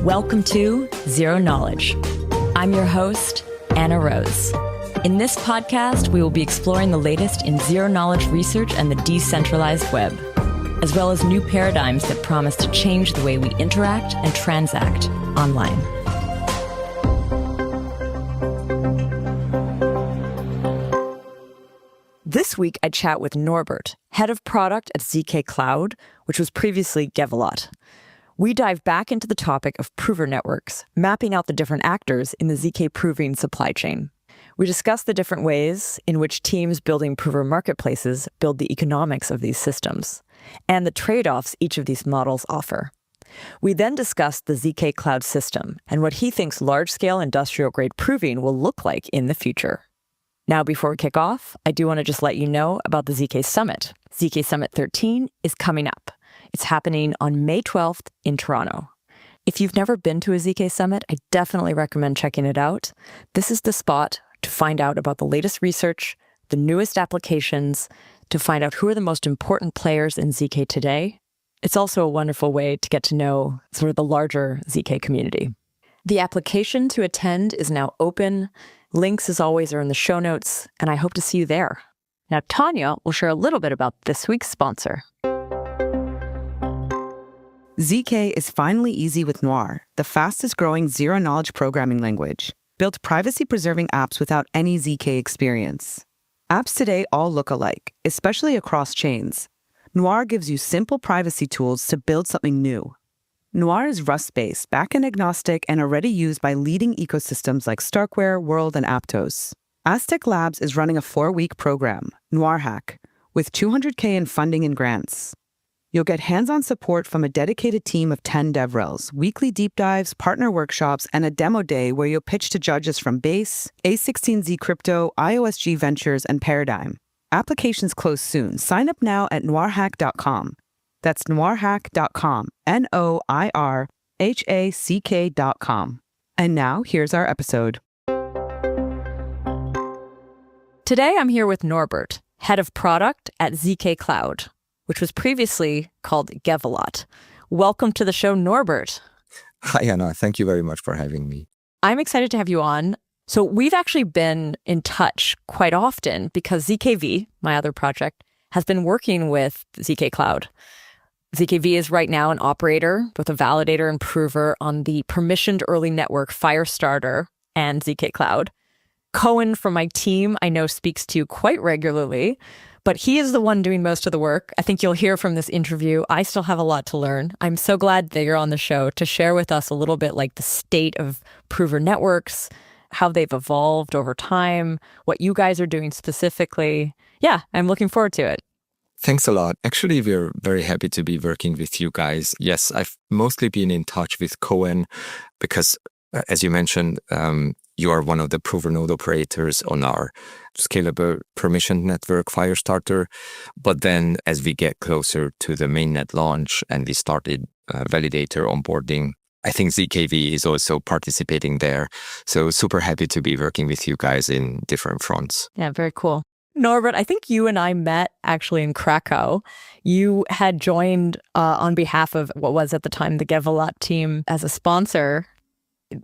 Welcome to Zero Knowledge. I'm your host, Anna Rose. In this podcast, we will be exploring the latest in zero-knowledge research and the decentralized web, as well as new paradigms that promise to change the way we interact and transact online. This week, I chat with Norbert, head of product at ZkCloud, which was previously ZkCloud. We dive back into the topic of prover networks, mapping out the different actors in the ZK proving supply chain. We discuss the different ways in which teams building prover marketplaces build the economics of these systems, and the trade-offs each of these models offer. We then discuss the ZkCloud system and what he thinks large-scale industrial-grade proving will look like in the future. Now, before we kick off, I do want to just let you know about the ZK Summit. ZK Summit 13 is coming up. It's happening on May 12th in Toronto. If you've never been to a ZK Summit, I definitely recommend checking it out. This is the spot to find out about the latest research, the newest applications, to find out who are the most important players in ZK today. It's also a wonderful way to get to know sort of the larger ZK community. The application to attend is now open. Links, as always, are in the show notes, and I hope to see you there. Now, Tanya will share a little bit about this week's sponsor. ZK is finally easy with Noir, the fastest-growing zero-knowledge programming language. Built privacy-preserving apps without any ZK experience. Apps today all look alike, especially across chains. Noir gives you simple privacy tools to build something new. Noir is Rust-based, backend agnostic, and already used by leading ecosystems like Starkware, World, and Aptos. Aztec Labs is running a 4-week program, Noir Hack, with $200K in funding and grants. You'll get hands-on support from a dedicated team of 10 DevRels, weekly deep dives, partner workshops, and a demo day where you'll pitch to judges from Base, A16Z Crypto, IOSG Ventures, and Paradigm. Applications close soon. Sign up now at noirhack.com. That's noirhack.com, NOIRHACK.com. And now, here's our episode. Today, I'm here with Norbert, head of product at ZkCloud, which was previously called ZkCloud. Welcome to the show, Norbert. Hi, Anna. Thank you very much for having me. I'm excited to have you on. So we've actually been in touch quite often because ZKV, my other project, has been working with ZkCloud. ZKV is right now an operator, both a validator and prover on the permissioned early network Firestarter and ZkCloud. Cohen from my team, I know, speaks to you quite regularly, but he is the one doing most of the work. I think you'll hear from this interview. I still have a lot to learn. I'm so glad that you're on the show to share with us a little bit like the state of prover networks, how they've evolved over time, what you guys are doing specifically. Yeah, I'm looking forward to it. Thanks a lot. Actually, we're very happy to be working with you guys. Yes, I've mostly been in touch with Cohen because, as you mentioned, you are one of the prover node operators on our scalable permissioned network Firestarter. But then as we get closer to the mainnet launch and we started validator onboarding, I think ZKV is also participating there. So super happy to be working with you guys in different fronts. Yeah, very cool. Norbert, I think you and I met actually in Krakow. You had joined on behalf of what was at the time the ZkCloud team as a sponsor.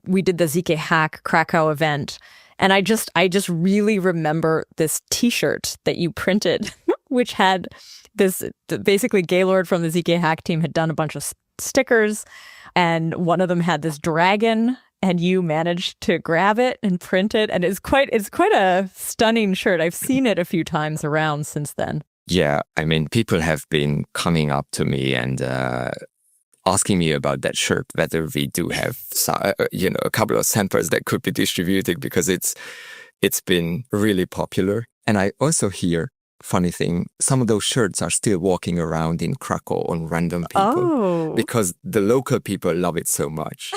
We did the ZK Hack Krakow event. And I just really remember this T-shirt that you printed, which had this, basically Gaylord from the ZK Hack team had done a bunch of stickers. And one of them had this dragon, and you managed to grab it and print it. And it's quite a stunning shirt. I've seen it a few times around since then. Yeah, I mean, people have been coming up to me and asking me about that shirt, whether we do have a couple of samples that could be distributed because it's been really popular. And I also hear, funny thing, some of those shirts are still walking around in Krakow on random people because the local people love it so much.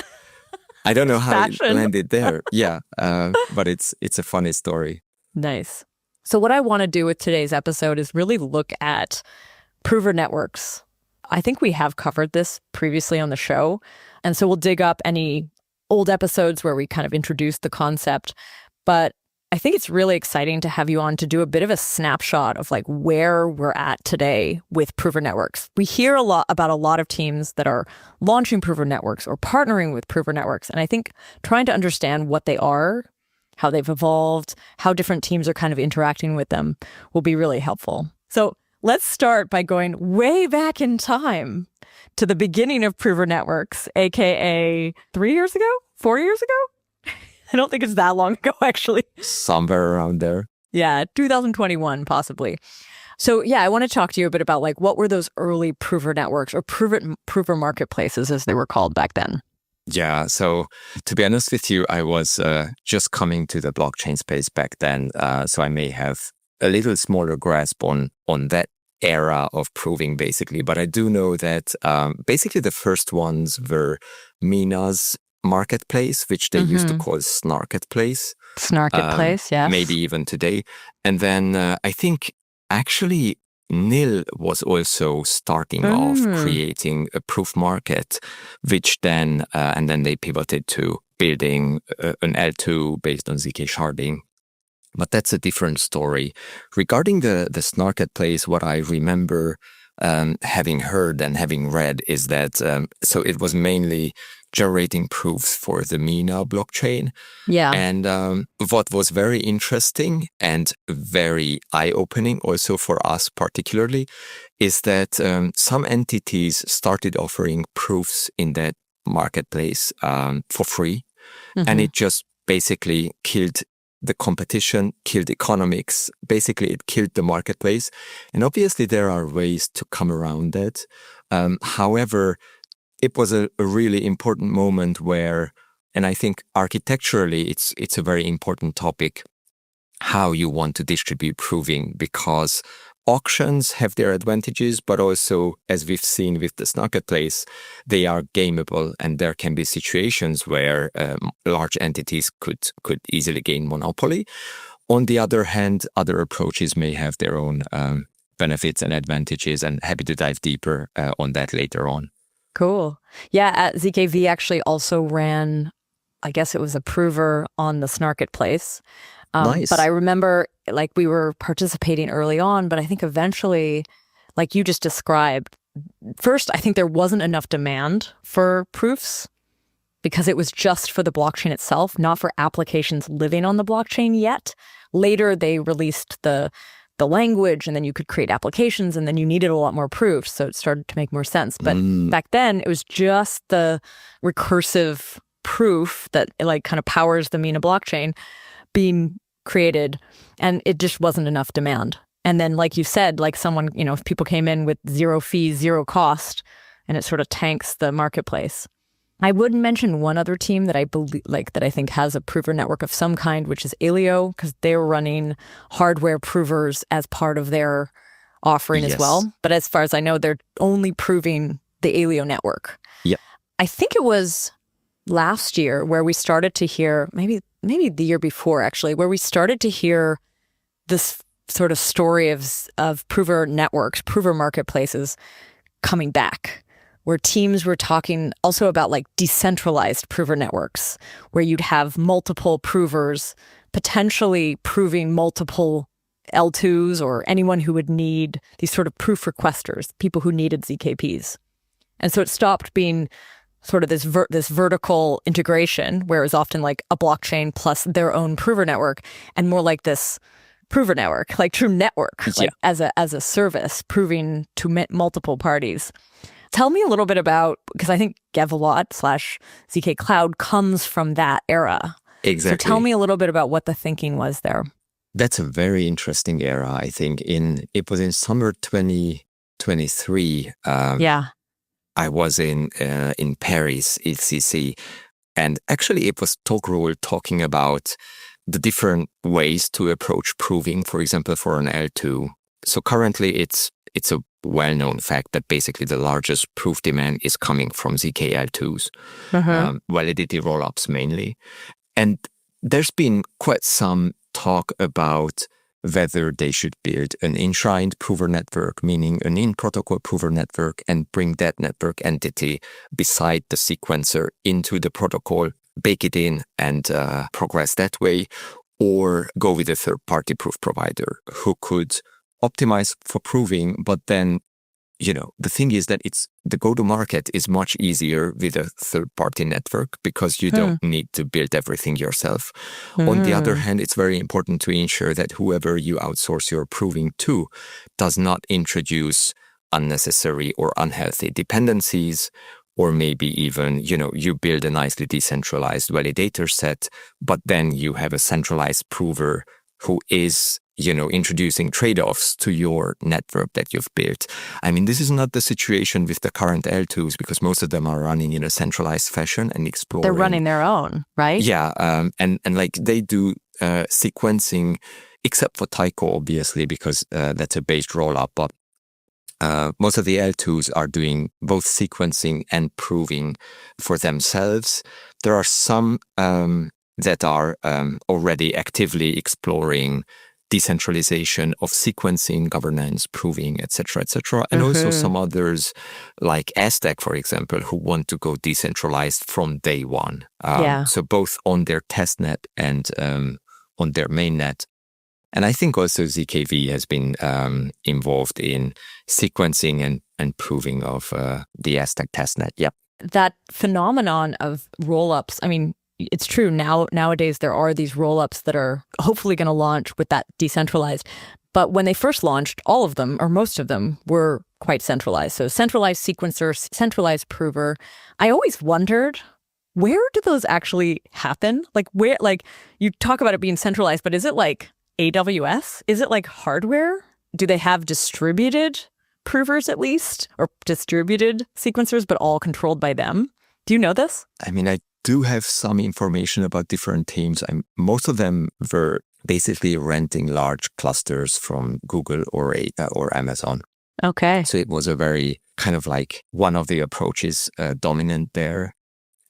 I don't know how it landed there. Yeah, but it's a funny story. Nice. So what I want to do with today's episode is really look at prover networks. I think we have covered this previously on the show. And so we'll dig up any old episodes where we kind of introduced the concept. But I think it's really exciting to have you on to do a bit of a snapshot of like where we're at today with prover networks. We hear a lot about a lot of teams that are launching prover networks or partnering with prover networks. And I think trying to understand what they are, how they've evolved, how different teams are kind of interacting with them will be really helpful. So let's start by going way back in time to the beginning of prover networks, aka 3 years ago, 4 years ago. I don't think it's that long ago, actually. Somewhere around there. Yeah, 2021, possibly. So yeah, I want to talk to you a bit about like what were those early prover networks or prover marketplaces as they were called back then? Yeah, so to be honest with you, I was just coming to the blockchain space back then, so I may have a little smaller grasp on that era of proving, basically. But I do know that basically the first ones were Mina's marketplace, which they used to call Snarketplace. Snarketplace, yes. Maybe even today. And then I think actually Nil was also starting off creating a proof market, which then, and then they pivoted to building an L2 based on ZK sharding. But that's a different story. Regarding the Snarketplace, what I remember having heard and having read is that, so it was mainly generating proofs for the Mina blockchain. Yeah. And what was very interesting and very eye-opening also for us particularly is that some entities started offering proofs in that marketplace for free. And it just basically killed the competition, killed economics. Basically, it killed the marketplace. And obviously, there are ways to come around that. However, it was a really important moment where, and I think architecturally, it's a very important topic, how you want to distribute proving, because auctions have their advantages, but also, as we've seen with the Snarketplace, they are gameable, and there can be situations where large entities could easily gain monopoly. On the other hand, other approaches may have their own benefits and advantages, and happy to dive deeper on that later on. Cool. Yeah, at ZKV actually also ran, I guess it was a prover on the Snarketplace. Nice. But I remember like we were participating early on, but I think eventually, like you just described, first, I think there wasn't enough demand for proofs because it was just for the blockchain itself, not for applications living on the blockchain yet. Later, they released the language, and then you could create applications, and then you needed a lot more proofs, so it started to make more sense. But back then, it was just the recursive proof that like kind of powers the Mina blockchain being created, and it just wasn't enough demand. And then, like you said, like someone, if people came in with zero fees, zero cost, and it sort of tanks the marketplace. I would mention one other team that I believe, that I think has a prover network of some kind, which is Alio, because they're running hardware provers as part of their offering as well. But as far as I know, they're only proving the Alio network. Yeah. I think it was last year where we started to hear, maybe the year before actually, where we started to hear this sort of story of prover networks, prover marketplaces coming back, where teams were talking also about like decentralized prover networks, where you'd have multiple provers potentially proving multiple L2s or anyone who would need these sort of proof requesters, people who needed ZKPs. And so it stopped being sort of this vertical integration, where it was often like a blockchain plus their own prover network, and more like this prover network, like true network, like as a service, proving to multiple parties. Tell me a little bit about, because I think GevALot/ZkCloud comes from that era. Exactly. So tell me a little bit about what the thinking was there. That's a very interesting era, I think. It was in summer 2023. I was in Paris, ECC, and actually it was Togrul talking about the different ways to approach proving, for example, for an L2. So currently it's a well-known fact that basically the largest proof demand is coming from ZK L2s, validity rollups mainly. And there's been quite some talk about whether they should build an enshrined prover network, meaning an in-protocol prover network, and bring that network entity beside the sequencer into the protocol, bake it in, and progress that way. or go with a third-party proof provider who could optimize for proving, but then, the thing is that the go-to-market is much easier with a third-party network because you don't need to build everything yourself. On the other hand, it's very important to ensure that whoever you outsource your proving to does not introduce unnecessary or unhealthy dependencies, or maybe even, you build a nicely decentralized validator set, but then you have a centralized prover who is introducing trade-offs to your network that you've built. I mean, this is not the situation with the current L2s because most of them are running in a centralized fashion and exploring. They're running their own, right? Yeah, and like they do sequencing, except for Tycho, obviously, because that's a based rollup. But most of the L2s are doing both sequencing and proving for themselves. There are some that are already actively exploring decentralization of sequencing, governance, proving, etc., etc. And also some others like Aztec, for example, who want to go decentralized from day one. So both on their testnet and on their mainnet. And I think also ZKV has been involved in sequencing and proving of the Aztec testnet. Yep. That phenomenon of rollups, I mean, it's true. Nowadays, there are these rollups that are hopefully going to launch with that decentralized. But when they first launched, all of them, or most of them, were quite centralized. So centralized sequencer, centralized prover. I always wondered, where do those actually happen? Like where, like you talk about it being centralized, but is it like AWS? Is it like hardware? Do they have distributed provers at least, or distributed sequencers, but all controlled by them? Do you know this? I mean, I do have some information about different teams. Most of them were basically renting large clusters from Google or Amazon. Okay. So it was a very kind of like one of the approaches dominant there.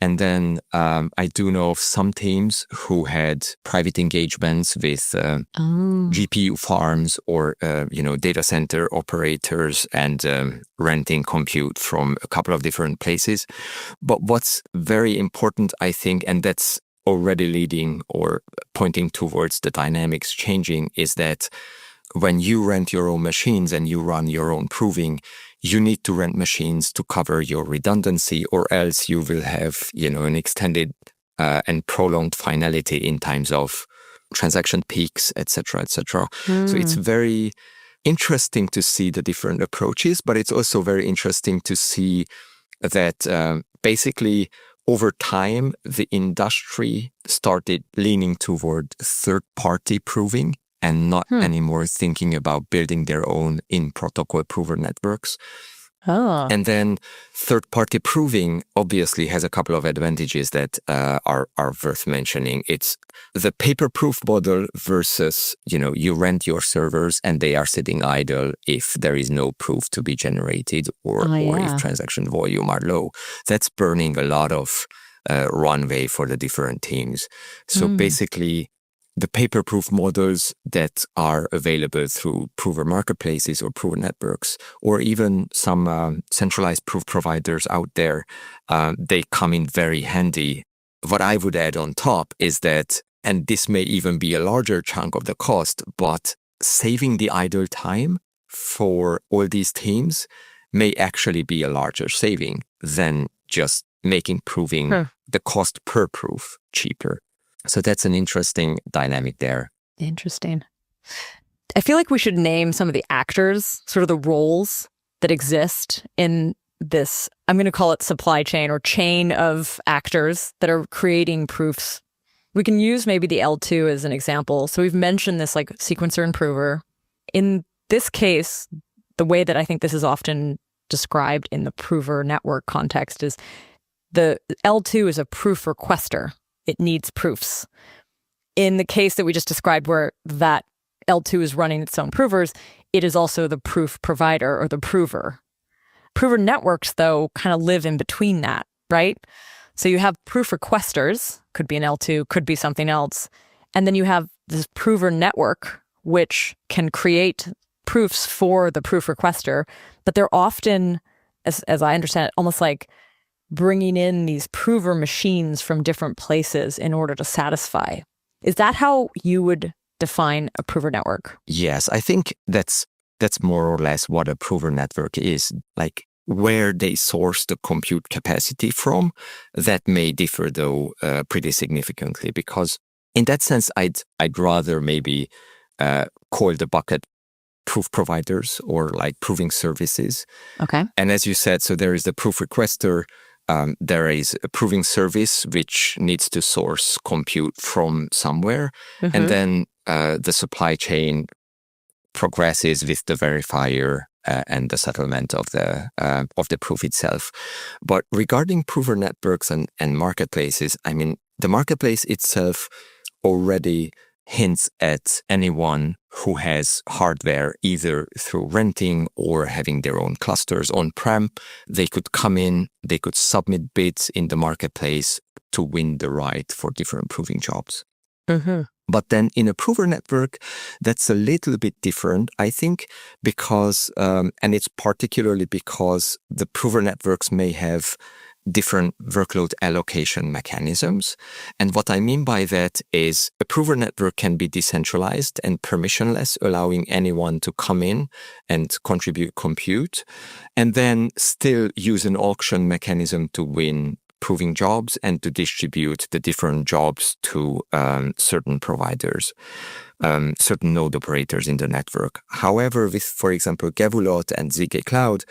And then I do know of some teams who had private engagements with GPU farms or data center operators and renting compute from a couple of different places. But what's very important, I think, and that's already leading or pointing towards the dynamics changing, is that when you rent your own machines and you run your own proving, you need to rent machines to cover your redundancy, or else you will have, an extended and prolonged finality in times of transaction peaks, etc., etc. So it's very interesting to see the different approaches, but it's also very interesting to see that basically over time, the industry started leaning toward third-party proving and not anymore thinking about building their own in-protocol prover networks. And then third-party proving obviously has a couple of advantages that are worth mentioning. It's the pay-per-proof model versus, you rent your servers and they are sitting idle if there is no proof to be generated or if transaction volume are low. That's burning a lot of runway for the different teams. So basically, the pay-per-proof models that are available through prover marketplaces or prover networks, or even some centralized proof providers out there, they come in very handy. What I would add on top is that, and this may even be a larger chunk of the cost, but saving the idle time for all these teams may actually be a larger saving than just making proving the cost per proof cheaper. So that's an interesting dynamic there. Interesting. I feel like we should name some of the actors, sort of the roles that exist in this, I'm going to call it supply chain or chain of actors that are creating proofs. We can use maybe the L2 as an example. So we've mentioned this like sequencer and prover. In this case, the way that I think this is often described in the prover network context is the L2 is a proof requester. It needs proofs. In the case that we just described where that L2 is running its own provers, it is also the proof provider or the prover. Prover networks, though, kind of live in between that, right? So you have proof requesters, could be an L2, could be something else. And then you have this prover network, which can create proofs for the proof requester, but they're often, as I understand it, almost like bringing in these prover machines from different places in order to satisfy Is that how you would define a prover network? Yes, I think that's more or less what a prover network is. Like where they source the compute capacity from, that may differ though pretty significantly, because in that sense, I'd rather maybe call the bucket proof providers or like proving services. Okay. And as you said, so there is the proof requester, there is a proving service which needs to source compute from somewhere, and then the supply chain progresses with the verifier and the settlement of the proof itself. But regarding prover networks and marketplaces, I mean, the marketplace itself already hints at anyone who has hardware either through renting or having their own clusters on-prem. They could come in, they could submit bids in the marketplace to win the right for different proving jobs. But then in a prover network, that's a little bit different, I think, because, and it's particularly because the prover networks may have different workload allocation mechanisms. And what I mean by that is a prover network can be decentralized and permissionless, allowing anyone to come in and contribute compute, and then still use an auction mechanism to win proving jobs and to distribute the different jobs to certain providers, certain node operators in the network. However, with, for example, ZkCloud and ZkCloud,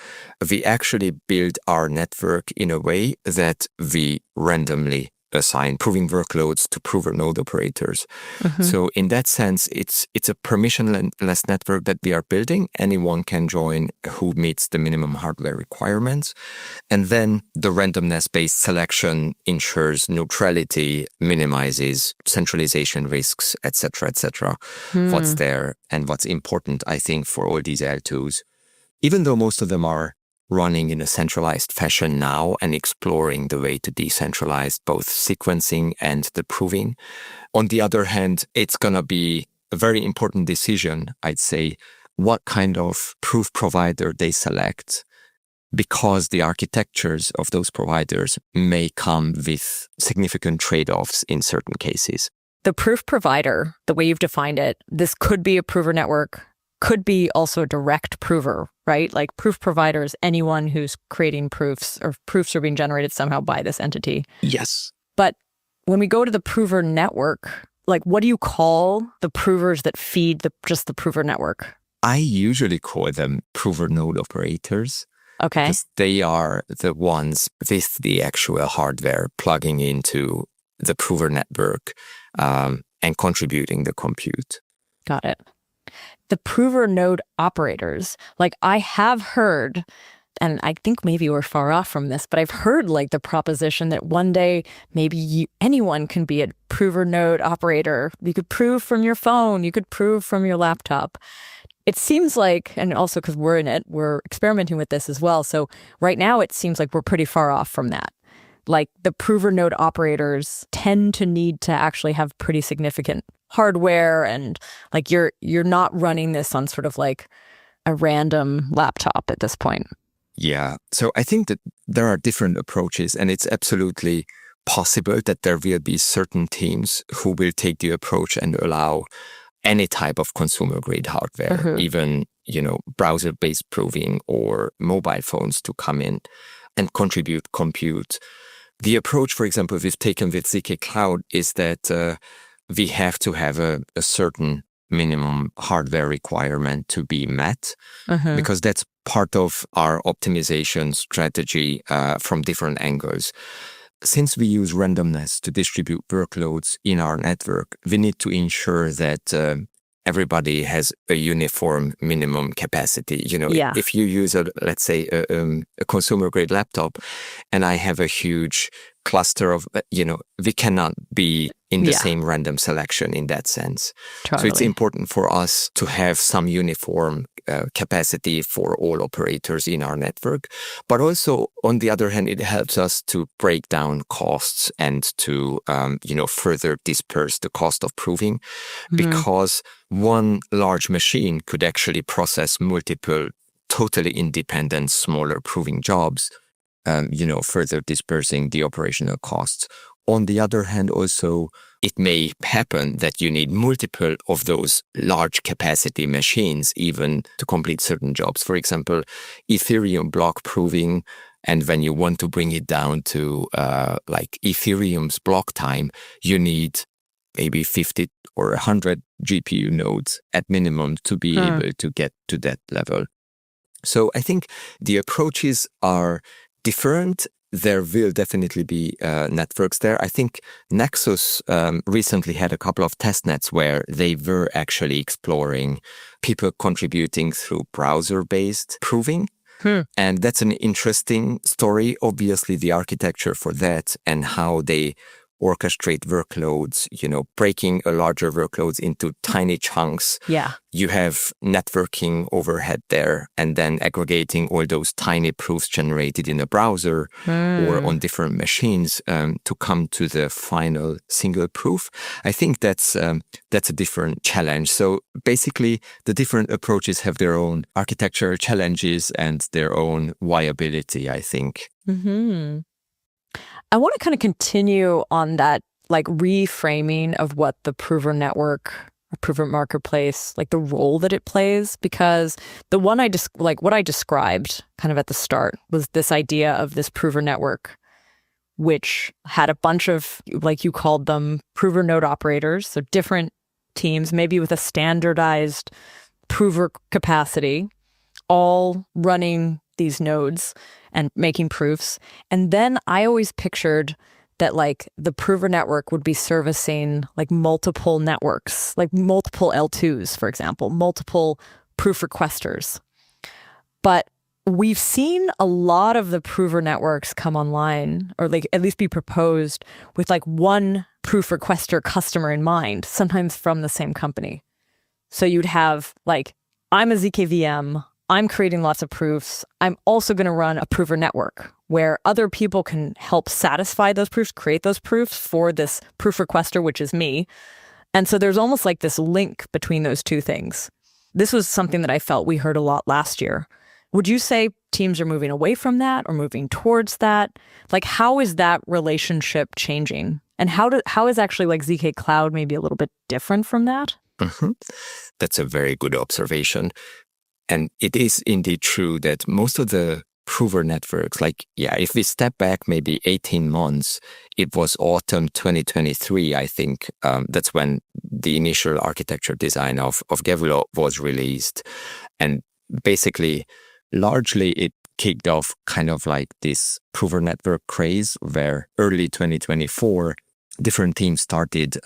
we actually build our network in a way that we randomly assign proving workloads to prover node operators. So in that sense, it's a permissionless network that we are building. Anyone can join who meets the minimum hardware requirements. And then the randomness-based selection ensures neutrality, minimizes centralization risks, etc., what's there and what's important, I think, for all these L2s. Even though most of them are running in a centralized fashion now and exploring the way to decentralize both sequencing and the proving. On the other hand, it's going to be a very important decision, I'd say, what kind of proof provider they select, because the architectures of those providers may come with significant trade-offs in certain cases. The proof provider, the way you've defined it, this could be a prover network, could be also a direct prover, right? Like proof provider is anyone who's creating proofs, or proofs are being generated somehow by this entity. Yes. But when we go to the prover network, like what do you call the provers that feed just the prover network? I usually call them prover node operators. Okay. Because they are the ones with the actual hardware plugging into the prover network and contributing the compute. Got it. The prover node operators, like I have heard, and I think maybe we're far off from this, but I've heard like the proposition that one day maybe anyone can be a prover node operator. You could prove from your phone, you could prove from your laptop. It seems like, and also because we're in it, we're experimenting with this as well. So right now it seems like we're pretty far off from that. Like the prover node operators tend to need to actually have pretty significant hardware, and like you're not running this on sort of like a random laptop at this point. Yeah. So I think that there are different approaches, and it's absolutely possible that there will be certain teams who will take the approach and allow any type of consumer grade hardware, even, browser-based proving or mobile phones to come in and contribute compute. The approach, for example, we've taken with ZkCloud is that we have to have a certain minimum hardware requirement to be met, because that's part of our optimization strategy from different angles. Since we use randomness to distribute workloads in our network, we need to ensure that everybody has a uniform minimum capacity. If you use let's say a consumer grade laptop, and I have a huge cluster of, we cannot be in the same random selection in that sense. Totally. So it's important for us to have some uniform capacity for all operators in our network. But also, on the other hand, it helps us to break down costs and to, further disperse the cost of proving, because one large machine could actually process multiple totally independent, smaller proving jobs, further dispersing the operational costs. On the other hand, also, it may happen that you need multiple of those large capacity machines even to complete certain jobs. For example, Ethereum block proving, and when you want to bring it down to like Ethereum's block time, you need maybe 50 or 100 GPU nodes at minimum to be able to get to that level. So I think the approaches are different. There will definitely be networks there. I think Nexus recently had a couple of testnets where they were actually exploring people contributing through browser-based proving. And that's an interesting story. Obviously, the architecture for that and how they orchestrate workloads, breaking a larger workloads into tiny chunks. Yeah. You have networking overhead there, and then aggregating all those tiny proofs generated in a browser or on different machines to come to the final single proof. I think that's a different challenge. So basically, the different approaches have their own architecture challenges and their own viability, I think. Mm-hmm. I want to kind of continue on that, like reframing of what the prover network or prover marketplace, like the role that it plays, because the one what I described kind of at the start was this idea of this prover network, which had a bunch of, like you called them, prover node operators, so different teams, maybe with a standardized prover capacity, all running these nodes and making proofs. And then I always pictured that like the prover network would be servicing like multiple networks, like multiple L2s, for example, multiple proof requesters. But we've seen a lot of the prover networks come online, or like at least be proposed with like one proof requester customer in mind, sometimes from the same company. So you'd have like, I'm a ZKVM, I'm creating lots of proofs. I'm also going to run a prover network where other people can help satisfy those proofs, create those proofs for this proof requester, which is me. And so there's almost like this link between those two things. This was something that I felt we heard a lot last year. Would you say teams are moving away from that or moving towards that? Like, how is that relationship changing? And how is actually like ZkCloud maybe a little bit different from that? Mm-hmm. That's a very good observation. And it is indeed true that most of the prover networks, if we step back maybe 18 months, it was autumn 2023, I think. That's when the initial architecture design of Gevilo was released. And basically, largely it kicked off kind of like this prover network craze where early 2024, different teams started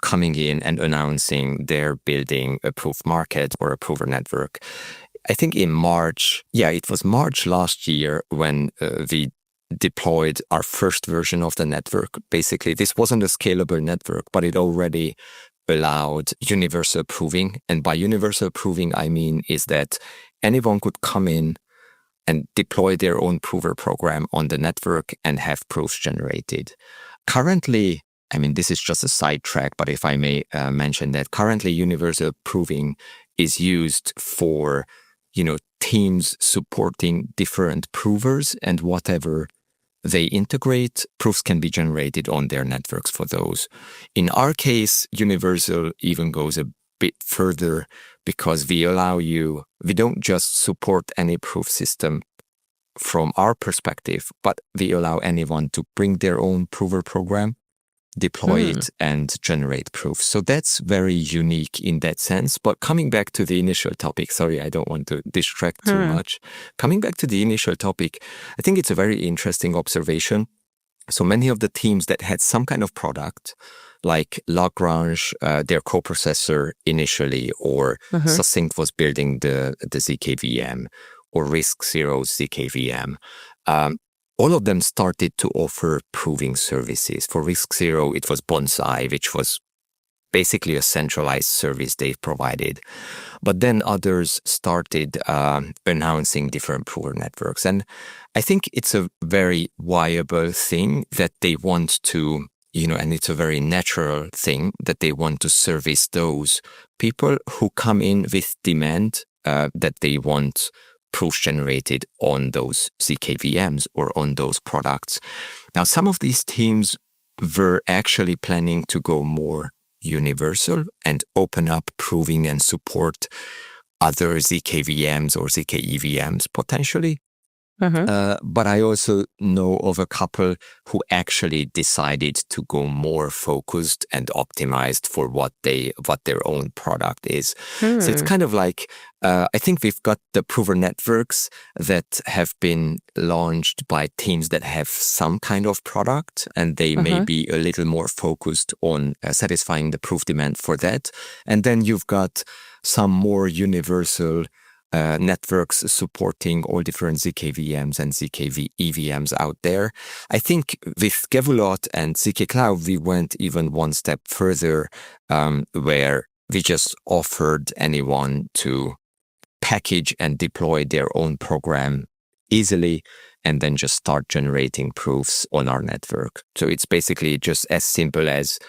coming in and announcing they're building a proof market or a prover network. I think in March, it was March last year when we deployed our first version of the network. Basically, this wasn't a scalable network, but it already allowed universal proving. And by universal proving, I mean is that anyone could come in and deploy their own prover program on the network and have proofs generated. Currently, I mean, this is just a sidetrack, but if I may mention that currently universal proving is used for teams supporting different provers, and whatever they integrate, proofs can be generated on their networks for those. In our case, Universal even goes a bit further because we don't just support any proof system from our perspective, but we allow anyone to bring their own prover program, deploy it, and generate proofs. So that's very unique in that sense. But coming back to the initial topic, sorry, I don't want to distract too much. Coming back to the initial topic, I think it's a very interesting observation. So many of the teams that had some kind of product, like Lagrange, their coprocessor initially, or Succinct was building the ZKVM, or RISC-Zero's ZKVM, all of them started to offer proving services. For RISC-Zero, it was Bonsai, which was basically a centralized service they provided. But then others started announcing different prover networks. And I think it's a very viable thing that they want to, and it's a very natural thing that they want to service those people who come in with demand that they want proofs generated on those ZKVMs or on those products. Now, some of these teams we're actually planning to go more universal and open up proving and support other ZKVMs or ZKEVMs potentially. But I also know of a couple who actually decided to go more focused and optimized for what their own product is. So it's kind of like, I think we've got the prover networks that have been launched by teams that have some kind of product, and they may be a little more focused on satisfying the proof demand for that. And then you've got some more universal networks supporting all different ZKVMs and ZKEVMs out there. I think with ZkCloud and ZkCloud, we went even one step further, where we just offered anyone to package and deploy their own program easily and then just start generating proofs on our network. So it's basically just as simple as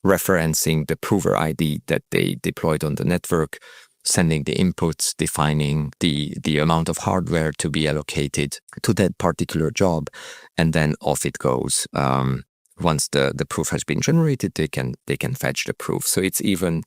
referencing the prover ID that they deployed on the network, sending the inputs, defining the amount of hardware to be allocated to that particular job, and then off it goes. Once the proof has been generated, they can fetch the proof. So it's even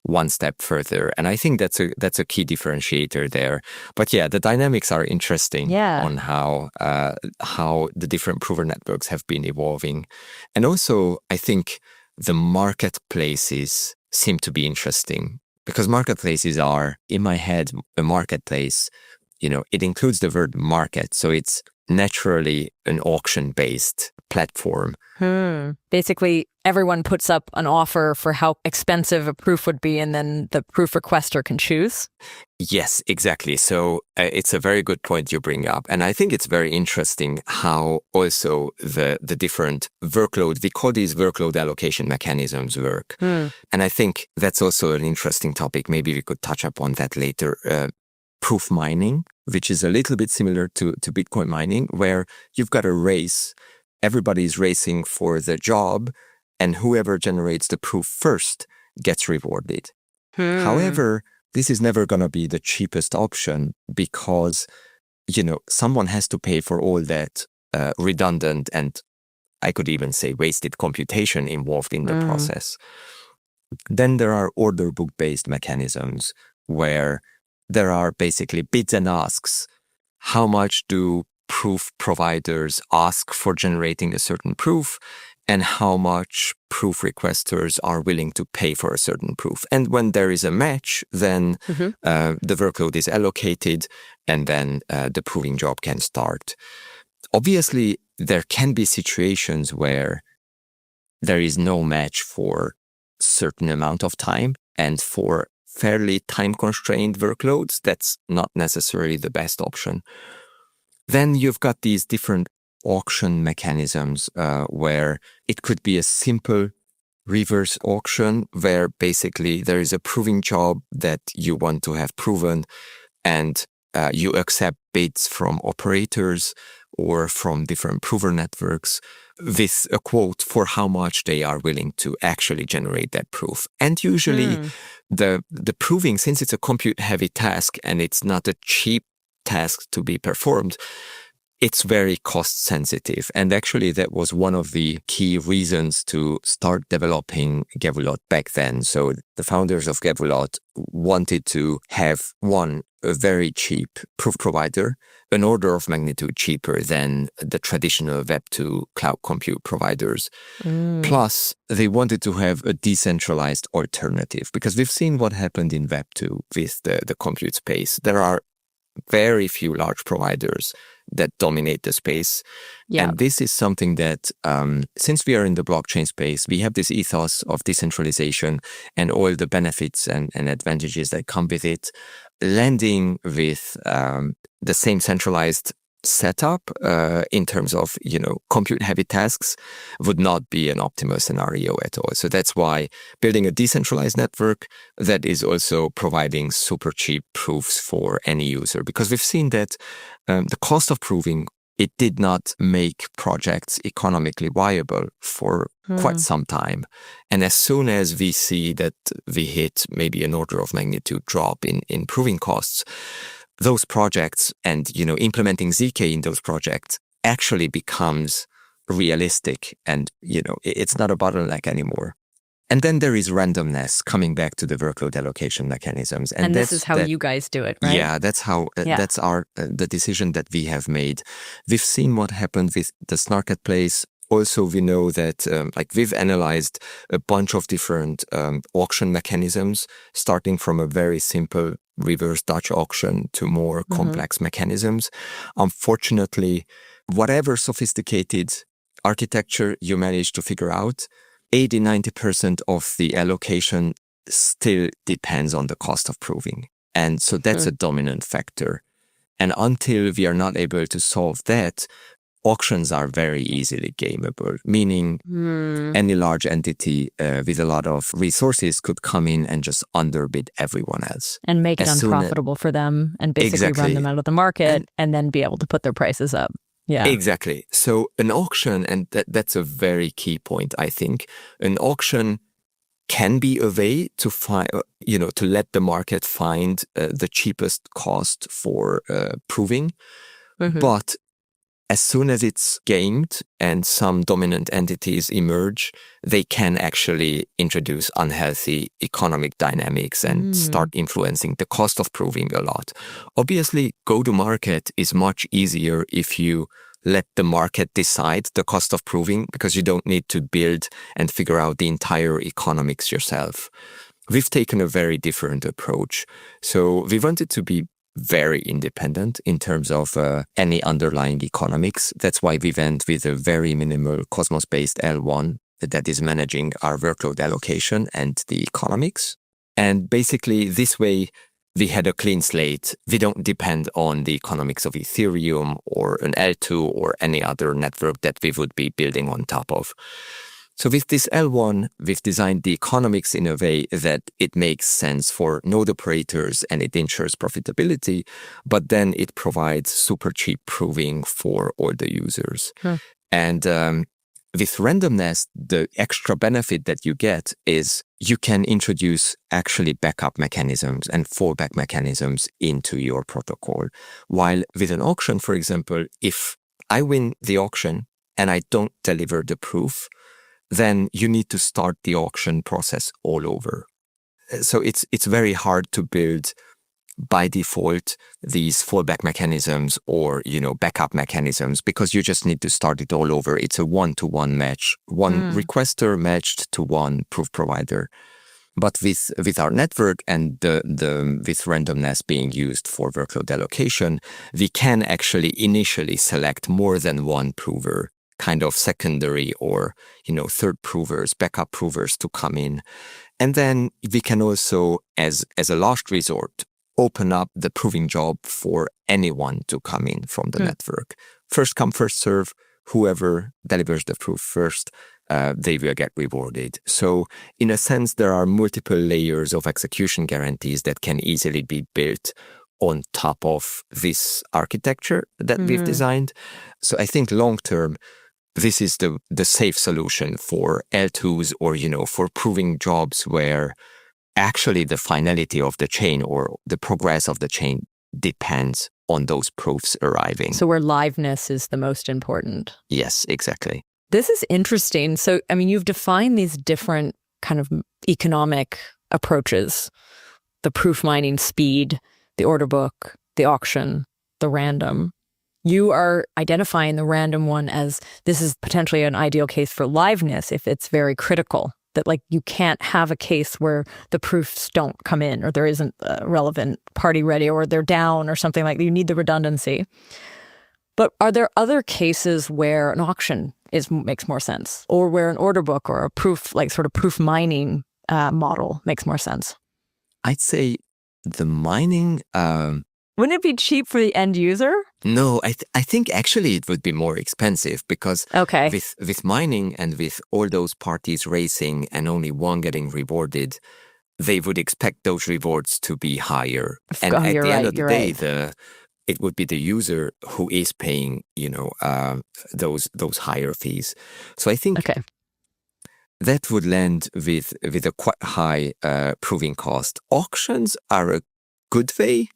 one step further, and I think that's a key differentiator there. But yeah, the dynamics are interesting on how the different prover networks have been evolving, and also I think the marketplaces seem to be interesting. Because marketplaces are, in my head, a marketplace, it includes the word market. So it's naturally an auction-based platform. Basically, everyone puts up an offer for how expensive a proof would be, and then the proof requester can choose. Yes, exactly. So it's a very good point you bring up. And I think it's very interesting how also the different workload, we call these workload allocation mechanisms work. And I think that's also an interesting topic. Maybe we could touch upon that later. Proof mining, which is a little bit similar to Bitcoin mining, where you've got a race. Everybody's racing for the job, and whoever generates the proof first gets rewarded. However, this is never going to be the cheapest option because, someone has to pay for all that redundant and I could even say wasted computation involved in the process. Then there are order book-based mechanisms where there are basically bids and asks. How much do proof providers ask for generating a certain proof, and how much proof requesters are willing to pay for a certain proof. And when there is a match, then the workload is allocated, and then the proving job can start. Obviously, there can be situations where there is no match for a certain amount of time, and for fairly time-constrained workloads, that's not necessarily the best option. Then you've got these different auction mechanisms where it could be a simple reverse auction where basically there is a proving job that you want to have proven, and you accept bids from operators or from different prover networks with a quote for how much they are willing to actually generate that proof. And usually the proving, since it's a compute-heavy task and it's not a cheap task to be performed, it's very cost sensitive. And actually that was one of the key reasons to start developing ZkCloud back then. So the founders of ZkCloud wanted to have a very cheap proof provider, an order of magnitude cheaper than the traditional Web2 cloud compute providers. Plus, they wanted to have a decentralized alternative, because we've seen what happened in Web2 with the compute space. There are very few large providers that dominate the space. And this is something that, since we are in the blockchain space, we have this ethos of decentralization and all the benefits and advantages that come with it. Landing with the same centralized setup in terms of, compute-heavy tasks would not be an optimal scenario at all. So that's why building a decentralized network that is also providing super cheap proofs for any user, because we've seen that the cost of proving, it did not make projects economically viable for quite some time. And as soon as we see that we hit maybe an order of magnitude drop in proving costs, those projects and, implementing ZK in those projects actually becomes realistic, and it's not a bottleneck anymore. And then there is randomness, coming back to the workload allocation mechanisms. And this is how you guys do it, right? Yeah, that's how that's the decision that we have made. We've seen what happened with the Snarketplace. Also, we know that we've analyzed a bunch of different auction mechanisms, starting from a very simple reverse Dutch auction to more complex mechanisms. Unfortunately, whatever sophisticated architecture you manage to figure out, 80-90% of the allocation still depends on the cost of proving. And so that's a dominant factor. And until we are not able to solve that, auctions are very easily gameable, meaning any large entity with a lot of resources could come in and just underbid everyone else. And make it unprofitable for them and basically run them out of the market and then be able to put their prices up. Yeah, exactly. So an auction, and that's a very key point, I think, an auction can be a way to find, to let the market find the cheapest cost for proving. But as soon as it's gamed and some dominant entities emerge, they can actually introduce unhealthy economic dynamics and start influencing the cost of proving a lot. Obviously, go-to-market is much easier if you let the market decide the cost of proving, because you don't need to build and figure out the entire economics yourself. We've taken a very different approach. So we wanted to be very independent in terms of any underlying economics. That's why we went with a very minimal Cosmos-based L1 that is managing our workload allocation and the economics. And basically this way, we had a clean slate. We don't depend on the economics of Ethereum or an L2 or any other network that we would be building on top of. So with this L1, we've designed the economics in a way that it makes sense for node operators and it ensures profitability, but then it provides super cheap proving for all the users. And with randomness, the extra benefit that you get is you can introduce actually backup mechanisms and fallback mechanisms into your protocol. While with an auction, for example, if I win the auction and I don't deliver the proof, then you need to start the auction process all over. So it's very hard to build by default these fallback mechanisms or backup mechanisms, because you just need to start it all over. It's a one-to-one match, one requester matched to one proof provider. But with our network and with randomness being used for workload allocation, we can actually initially select more than one prover, kind of secondary or third provers, backup provers to come in. And then we can also, as a last resort, open up the proving job for anyone to come in from the network. First come, first serve. Whoever delivers the proof first, they will get rewarded. So in a sense, there are multiple layers of execution guarantees that can easily be built on top of this architecture that we've designed. So I think long-term, this is the safe solution for L2s or, for proving jobs where actually the finality of the chain or the progress of the chain depends on those proofs arriving. So where liveness is the most important. Yes, exactly. This is interesting. So, you've defined these different kind of economic approaches: the proof mining speed, the order book, the auction, the random. You are identifying the random one as this is potentially an ideal case for liveness if it's very critical, that you can't have a case where the proofs don't come in or there isn't a relevant party ready or they're down or something like that. You need the redundancy. But are there other cases where an auction makes more sense, or where an order book or a proof, sort of proof mining model makes more sense? I'd say the mining... Wouldn't it be cheap for the end user? No, I think actually it would be more expensive, because with mining and with all those parties racing and only one getting rewarded, they would expect those rewards to be higher. And at the end of the day, it would be the user who is paying, those higher fees. So I think that would land with a quite high proving cost. Auctions are a good way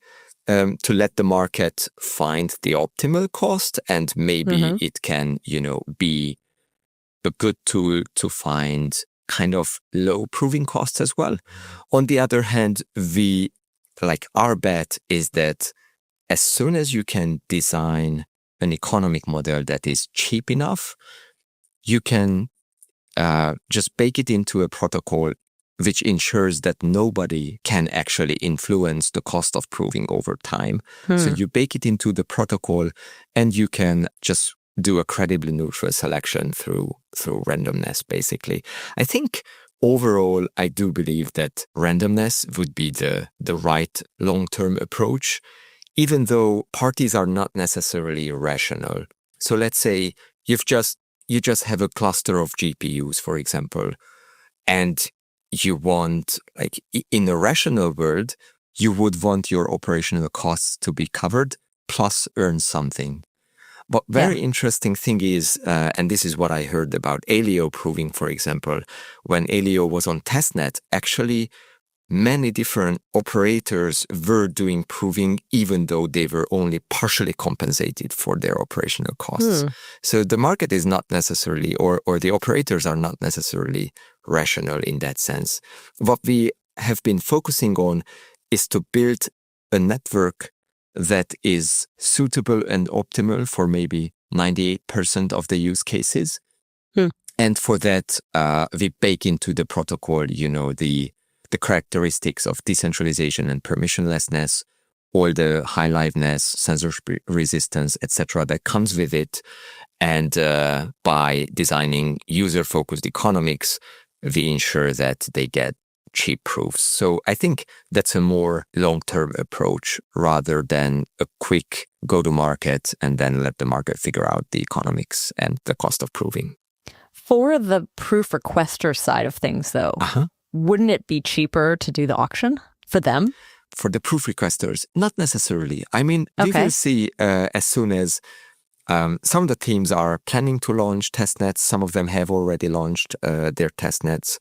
to let the market find the optimal cost, and maybe it can, be a good tool to find kind of low proving costs as well. On the other hand, our bet is that as soon as you can design an economic model that is cheap enough, you can just bake it into a protocol which ensures that nobody can actually influence the cost of proving over time. So you bake it into the protocol, and you can just do a credibly neutral selection through randomness, basically. I think overall, I do believe that randomness would be the right long-term approach, even though parties are not necessarily rational. So let's say you just have a cluster of GPUs, for example, and you want, in a rational world, you would want your operational costs to be covered plus earn something. But very interesting thing is, and this is what I heard about Alio proving, for example, when Alio was on testnet, actually many different operators were doing proving, even though they were only partially compensated for their operational costs. So the market is not necessarily, or the operators are not necessarily rational in that sense. What we have been focusing on is to build a network that is suitable and optimal for maybe 98% of the use cases. And for that, we bake into the protocol, the characteristics of decentralization and permissionlessness, all the high liveness, censorship resistance, etc. that comes with it. And by designing user-focused economics, we ensure that they get cheap proofs. So I think that's a more long-term approach rather than a quick go-to-market and then let the market figure out the economics and the cost of proving. For the proof requester side of things, though, wouldn't it be cheaper to do the auction for them? For the proof requesters, not necessarily. I mean, we will see as soon as some of the teams are planning to launch testnets. Some of them have already launched their testnets.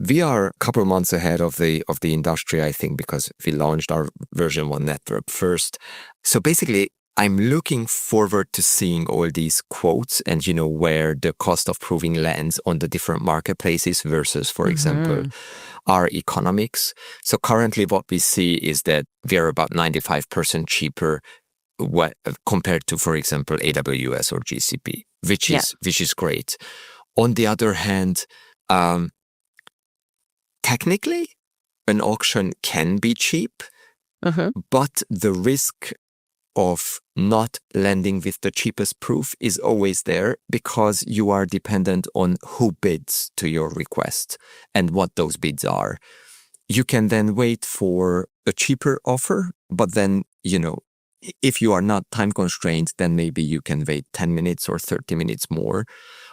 We are a couple months ahead of the industry, I think, because we launched our version 1 network first. So basically, I'm looking forward to seeing all these quotes and, where the cost of proving lands on the different marketplaces versus, for example, our economics. So currently what we see is that we are about 95% cheaper compared to, for example, AWS or GCP, which is great. On the other hand, technically, an auction can be cheap, but the risk of not landing with the cheapest proof is always there because you are dependent on who bids to your request and what those bids are. You can then wait for a cheaper offer, but then, if you are not time constrained, then maybe you can wait 10 minutes or 30 minutes more,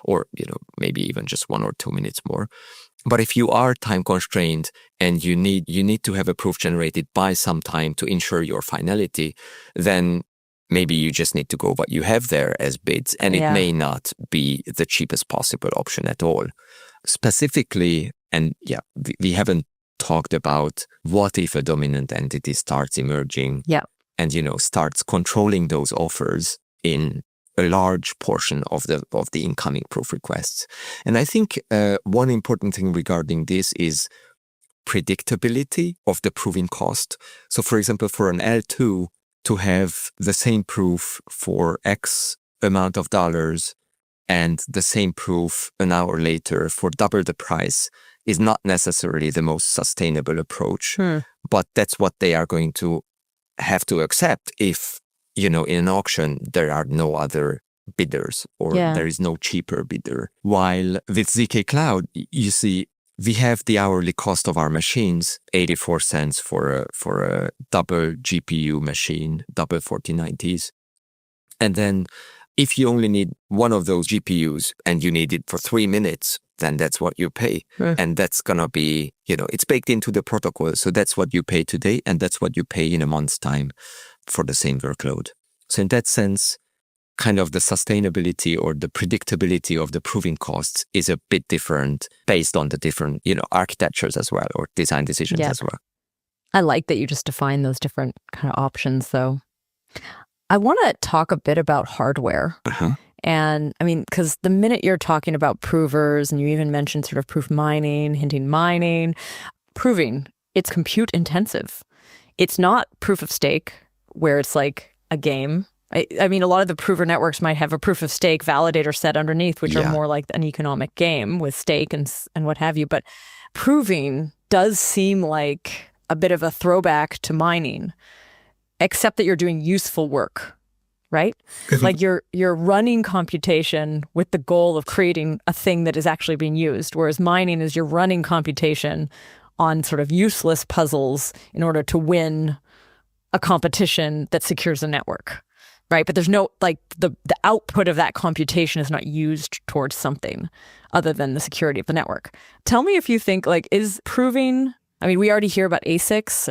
or, maybe even just 1 or 2 minutes more. But if you are time constrained and you need to have a proof generated by some time to ensure your finality, then maybe you just need to go what you have there as bids, and it may not be the cheapest possible option at all. Specifically, and we haven't talked about what if a dominant entity starts emerging and, starts controlling those offers in a large portion of the incoming proof requests. And I think one important thing regarding this is predictability of the proving cost. So for example, for an L2 to have the same proof for X amount of dollars and the same proof an hour later for double the price is not necessarily the most sustainable approach, but that's what they are going to have to accept if, in an auction, there are no other bidders or there is no cheaper bidder. While with ZkCloud, you see, we have the hourly cost of our machines, 84 cents for a double GPU machine, double 4090s. And then if you only need one of those GPUs and you need it for 3 minutes, then that's what you pay. And that's going to be, it's baked into the protocol. So that's what you pay today, and that's what you pay in a month's time for the same workload. So in that sense, kind of the sustainability or the predictability of the proving costs is a bit different based on the different, architectures as well, or design decisions as well. I like that you just define those different kind of options, though. I want to talk a bit about hardware. And I mean, because the minute you're talking about provers, and you even mentioned sort of proof mining, hinting mining, proving, it's compute intensive. It's not proof of stake, where it's like a game. I mean, a lot of the prover networks might have a proof of stake validator set underneath, which are more like an economic game with stake and what have you. But proving does seem like a bit of a throwback to mining, except that you're doing useful work, right? Like you're running computation with the goal of creating a thing that is actually being used, whereas mining is you're running computation on sort of useless puzzles in order to win a competition that secures the network. Right. But there's no, like, the output of that computation is not used towards something other than the security of the network. Tell me if you think, like, is proving, I mean, we already hear about ASICs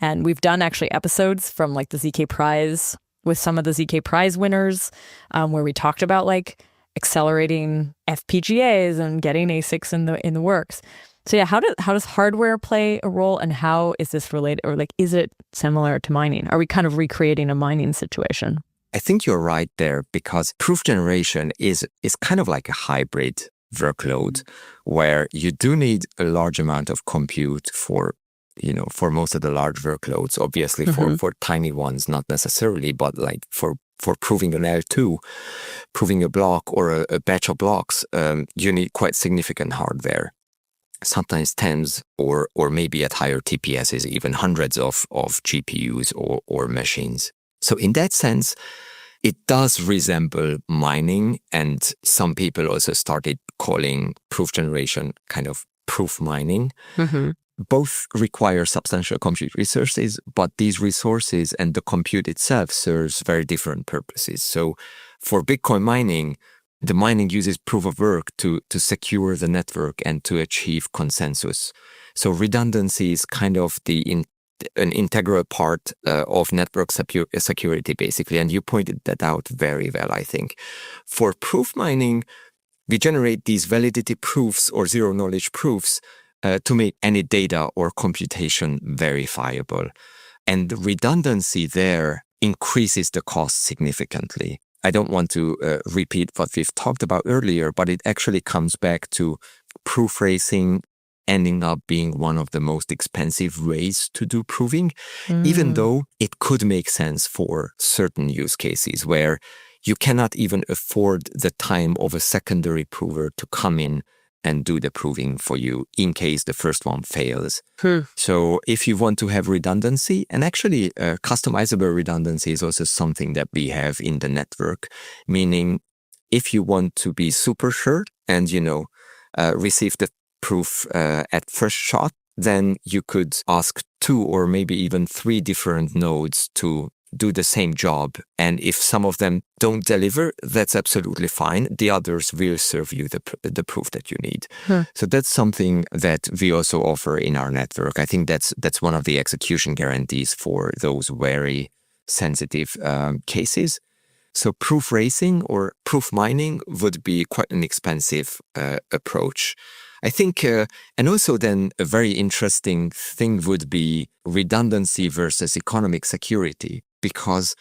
and we've done actually episodes from like the ZK Prize with some of the ZK Prize winners where we talked about like accelerating FPGAs and getting ASICs in the works. So yeah, how does hardware play a role, and how is this related, or like, is it similar to mining? Are we kind of recreating a mining situation? I think you're right there, because proof generation is kind of like a hybrid workload where you do need a large amount of compute for most of the large workloads, obviously for tiny ones, not necessarily, but like for proving an L2, proving a block or a batch of blocks, you need quite significant hardware. Sometimes tens or maybe at higher TPSs, even hundreds of GPUs or machines. So in that sense, it does resemble mining, and some people also started calling proof generation kind of proof mining. Both require substantial compute resources, but these resources and the compute itself serves very different purposes. So for Bitcoin mining, the mining uses proof of work to secure the network and to achieve consensus. So redundancy is kind of an integral part of network security, basically. And you pointed that out very well, I think. For proof mining, we generate these validity proofs or zero-knowledge proofs to make any data or computation verifiable. And the redundancy there increases the cost significantly. I don't want to repeat what we've talked about earlier, but it actually comes back to proof racing ending up being one of the most expensive ways to do proving, even though it could make sense for certain use cases where you cannot even afford the time of a secondary prover to come in and do the proving for you in case the first one fails. So if you want to have redundancy, and actually customizable redundancy is also something that we have in the network, meaning if you want to be super sure and, receive the proof at first shot, then you could ask 2 or maybe even 3 different nodes to do the same job. And if some of them don't deliver, that's absolutely fine. The others will serve you the proof that you need. So that's something that we also offer in our network. I think that's one of the execution guarantees for those very sensitive cases. So proof racing or proof mining would be quite an expensive approach. I think, and also then a very interesting thing would be redundancy versus economic security. Because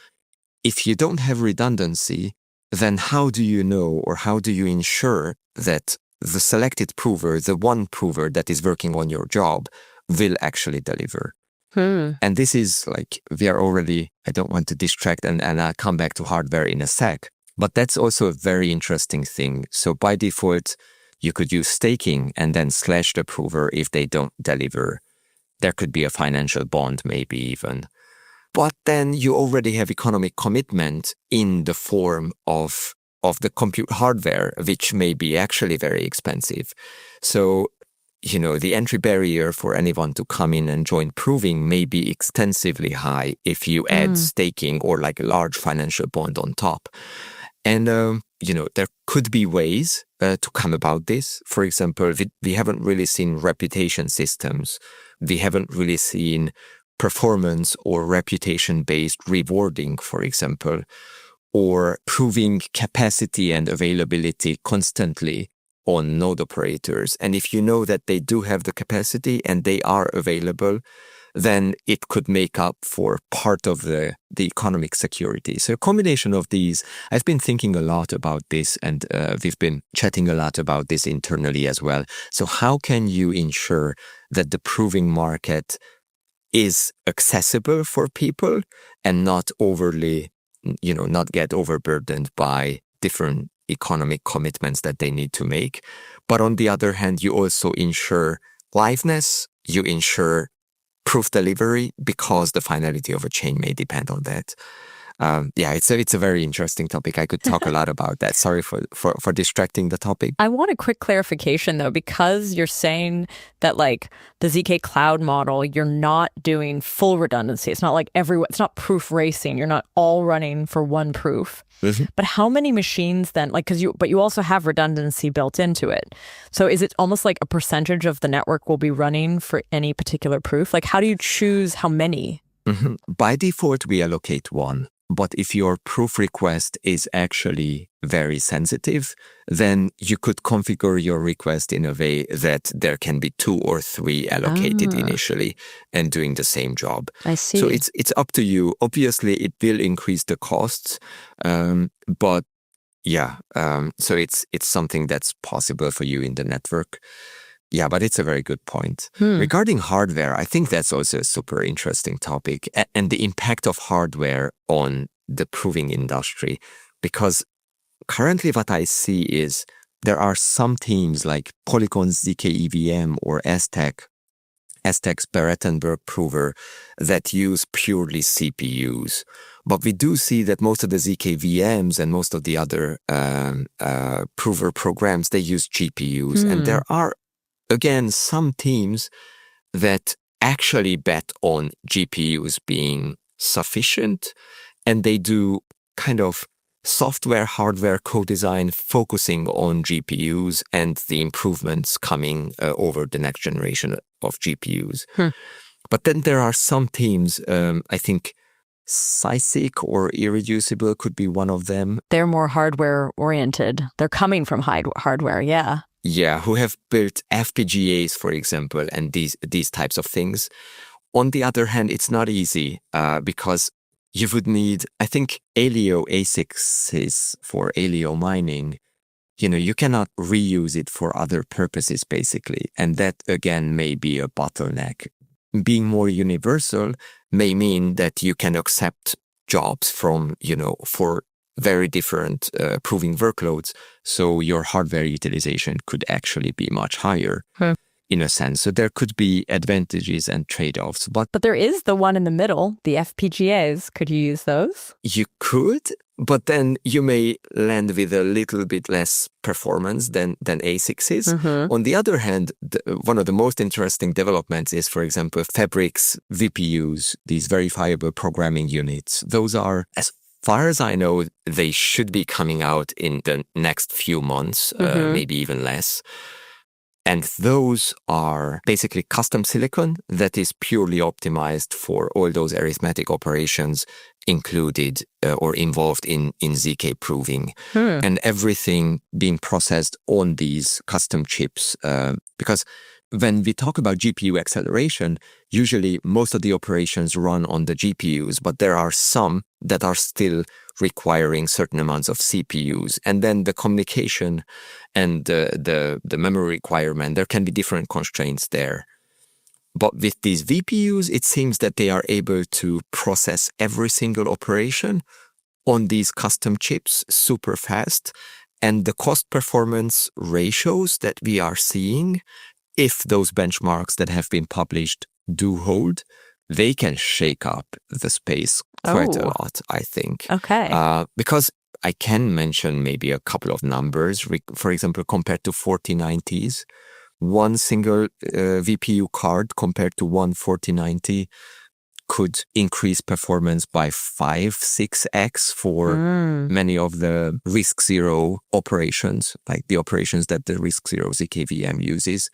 if you don't have redundancy, then how do you know or how do you ensure that the selected prover, the one prover that is working on your job, will actually deliver? And this is like, we are already, I don't want to distract and I'll come back to hardware in a sec, but that's also a very interesting thing. So by default, you could use staking and then slash the prover if they don't deliver. There could be a financial bond, maybe even. But then you already have economic commitment in the form of the compute hardware, which may be actually very expensive. So, the entry barrier for anyone to come in and join proving may be extensively high if you add staking or like a large financial bond on top. And, there could be ways to come about this. For example, we haven't really seen reputation systems. We haven't really seen performance or reputation-based rewarding, for example, or proving capacity and availability constantly on node operators. And if you know that they do have the capacity and they are available, then it could make up for part of the economic security. So a combination of these, I've been thinking a lot about this, and we've been chatting a lot about this internally as well. So how can you ensure that the proving market is accessible for people and not overly, not get overburdened by different economic commitments that they need to make. But on the other hand, you also ensure liveness, you ensure proof delivery, because the finality of a chain may depend on that. It's a very interesting topic. I could talk a lot about that. Sorry for distracting the topic. I want a quick clarification though, because you're saying that like the ZkCloud model, you're not doing full redundancy. It's not like it's not proof racing. You're not all running for one proof. Mm-hmm. But how many machines then, but you also have redundancy built into it. So is it almost like a percentage of the network will be running for any particular proof? Like how do you choose how many? Mm-hmm. By default, we allocate one. But if your proof request is actually very sensitive, then you could configure your request in a way that there can be 2 or 3 allocated initially and doing the same job. I see. So it's up to you. Obviously, it will increase the costs, but so it's something that's possible for you in the network. Yeah, but it's a very good point. Regarding hardware, I think that's also a super interesting topic, and the impact of hardware on the proving industry. Because currently what I see is there are some teams like Polycon's ZkEVM or Aztek's Berettenberg prover that use purely CPUs. But we do see that most of the ZkVMs and most of the other prover programs, they use GPUs. And there are, again, some teams that actually bet on GPUs being sufficient, and they do kind of software, hardware co-design focusing on GPUs and the improvements coming over the next generation of GPUs. But then there are some teams, I think ZkCloud or Irreducible could be one of them. They're more hardware oriented. They're coming from hardware, yeah. Yeah, who have built FPGAs, for example, and these types of things. On the other hand, it's not easy because you would need, I think, Aleo ASICs for Aleo mining. You cannot reuse it for other purposes, basically. And that, again, may be a bottleneck. Being more universal may mean that you can accept jobs from, for very different proving workloads. So your hardware utilization could actually be much higher. In a sense. So there could be advantages and trade-offs. But there is the one in the middle, the FPGAs. Could you use those? You could, but then you may land with a little bit less performance than ASICs is. On the other hand, one of the most interesting developments is, for example, Fabric's VPUs, these verifiable programming units. Those are, as far as I know, they should be coming out in the next few months, maybe even less. And those are basically custom silicon that is purely optimized for all those arithmetic operations included or involved in ZK proving. And everything being processed on these custom chips. Because when we talk about GPU acceleration, usually most of the operations run on the GPUs, but there are some that are still requiring certain amounts of CPUs. And then the communication and the memory requirement, there can be different constraints there. But with these VPUs, it seems that they are able to process every single operation on these custom chips super fast. And the cost performance ratios that we are seeing, if those benchmarks that have been published do hold, they can shake up the space quite a lot, I think. Okay. Because I can mention maybe a couple of numbers. For example, compared to 4090s, one single VPU card compared to one 4090 could increase performance by 5-6x for many of the RISC-0 operations, like the operations that the RISC-0 ZkVM uses.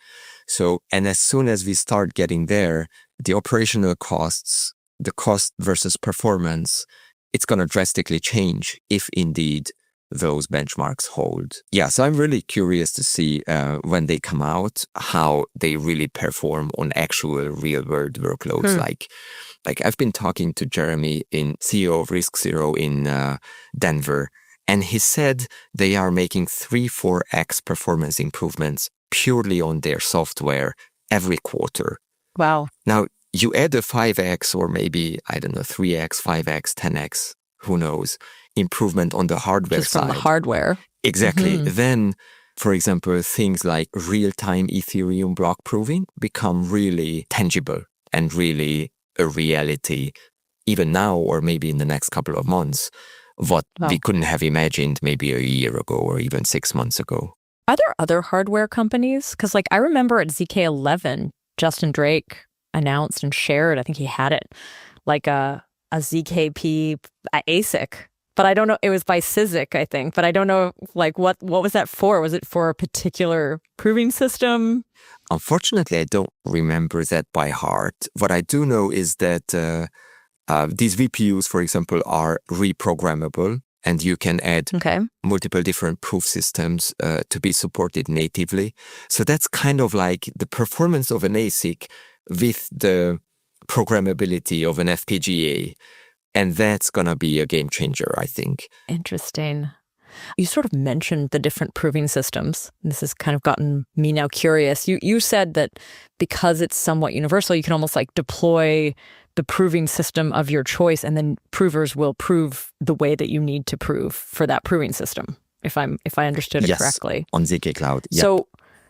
So, and as soon as we start getting there, the operational costs, the cost versus performance, it's going to drastically change if indeed those benchmarks hold. Yeah, so I'm really curious to see when they come out, how they really perform on actual real-world workloads. Like I've been talking to Jeremy, CEO of RiskZero in Denver, and he said they are making 3-4x performance improvements purely on their software every quarter. Wow. Now, you add a 5x or maybe, I don't know, 3x, 5x, 10x, who knows, improvement on the hardware Just side. from the hardware. Exactly. Then, for example, things like real-time Ethereum block proving become really tangible and really a reality, even now or maybe in the next couple of months, what we couldn't have imagined maybe a year ago or even 6 months ago. Are there other hardware companies? Because like I remember at ZK11, Justin Drake announced and shared, I think he had it, like a ZKP ASIC. But I don't know, it was by CISIC, I think. But I don't know, like, what was that for? Was it for a particular proving system? Unfortunately, I don't remember that by heart. What I do know is that these VPUs, for example, are reprogrammable, and you can add multiple different proof systems to be supported natively. So that's kind of like the performance of an ASIC with the programmability of an FPGA. And that's going to be a game changer, I think. Interesting. You sort of mentioned the different proving systems. This has kind of gotten me now curious. You said that because it's somewhat universal, you can almost like deploy the proving system of your choice, and then provers will prove the way that you need to prove for that proving system, if I understood it correctly. On ZkCloud. Yep. So